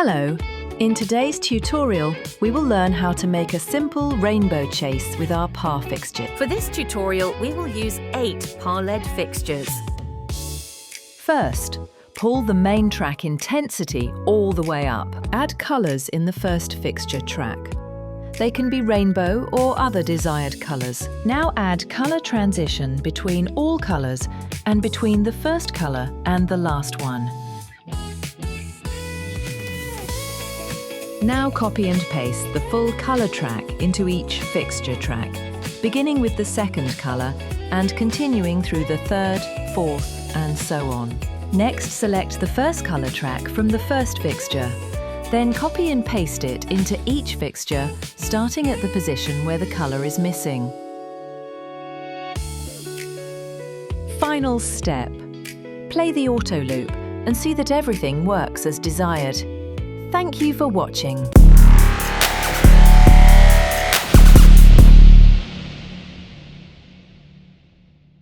Hello! In today's tutorial, we will learn how to make a simple rainbow chase with our par fixture. For this tutorial, we will use 8 par-led fixtures. First, pull the main track intensity all the way up. Add colours in the first fixture track. They can be rainbow or other desired colours. Now add colour transition between all colours and between the first colour and the last one. Now copy and paste the full colour track into each fixture track, beginning with the second colour and continuing through the third, fourth and so on. Next, select the first colour track from the first fixture. Then copy and paste it into each fixture, starting at the position where the colour is missing. Final step. Play the auto loop and see that everything works as desired. Thank you for watching.